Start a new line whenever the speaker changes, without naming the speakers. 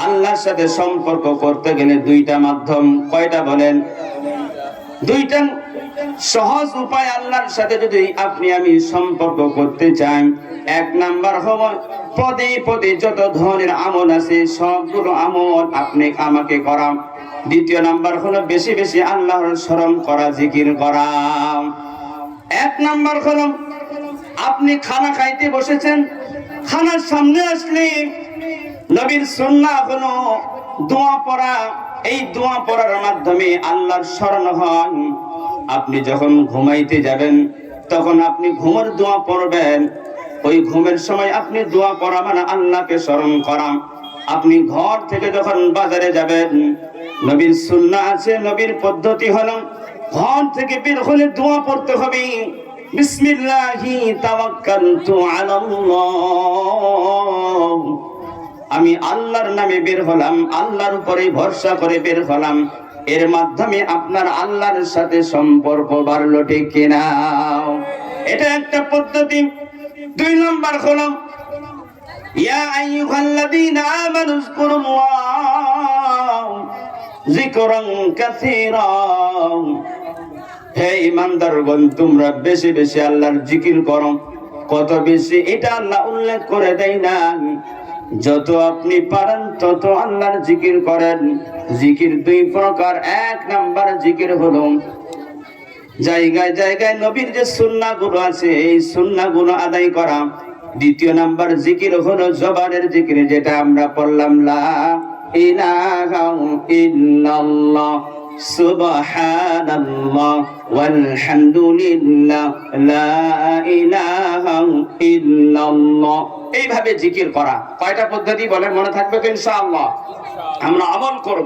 আল্লাহর সাথে সম্পর্ক করতে গেলে দুইটা মাধ্যম, কয়টা বলেন? দুইটা সহজ উপায়। আল্লাহর সাথে যদি আপনি আমি সম্পর্ক করতে চান, এক নাম্বার হলো পদে পদে যত ধরনের আমল আছে সবগুলো আমল আপনি আমাকে করা। দ্বিতীয় নাম্বার হলো বেশি বেশি আল্লাহর স্মরণ করা, জিকির করা। এক নাম্বার হলো আপনি খানা খাইতে বসেছেন, খানার সামনে আসলে নবীর সুন্নাহ হলো দোয়া পড়া। এই দোয়া পড়ার মাধ্যমে আল্লাহর স্মরণ হয়। আপনি যখন ঘুমাইতে যাবেন তখন আপনি ঘুমের দোয়া পড়বেন। ওই ঘুমের সময় আপনি দোয়া পড়া মানে আল্লাহকে স্মরণ করা। আপনি ঘর থেকে যখন বাজারে যাবেন, নবীর সুন্নাহ আছে, নবীর পদ্ধতি হলো ঘর থেকে বের হলে দোয়া পড়তে হবে। বিসমিল্লাহি তাওয়াক্কালতু আলাল্লাহ, আমি আল্লাহর নামে বের হলাম, আল্লাহর উপরে ভরসা করে বের হলাম। এর মাধ্যমে আপনার আল্লাহর সাথে সম্পর্ক বাড়লো, ঠিক কিনা? এটা একটা পদ্ধতি। দুই নম্বর হলো ইয়া আইয়ুহাল্লাযীনা আমানু যকুরুল্লাহ যিকরান কাসীরা, হে ঈমানদারগণ তোমরা বেশি বেশি আল্লাহর জিকির করো। কত বেশি এটা আল্লাহ উল্লেখ করে দেয় না। যত আপনি পারেন তত আল্লাহর জিকির করেন। জিকির দুই প্রকার। এক নাম্বার জিকির হলো জায়গায় জায়গায় নবীর যে সুন্নাহগুলো আছে এই সুন্নাহগুলো আদায় করা। দ্বিতীয় নাম্বার জিকির হলো জবানের জিকির, যেটা আমরা পড়লাম, লা ইলাহা ইল্লাল্লাহ সুবহানাল্লাহ ওয়ালহামদুলিল্লাহ লা ইলাহা ইল্লাল্লাহ। এইভাবে জিকির করা। কয়টা পদ্ধতি বলেন? মনে থাকবে তো ইনশাআল্লাহ? আমরা আমল করব।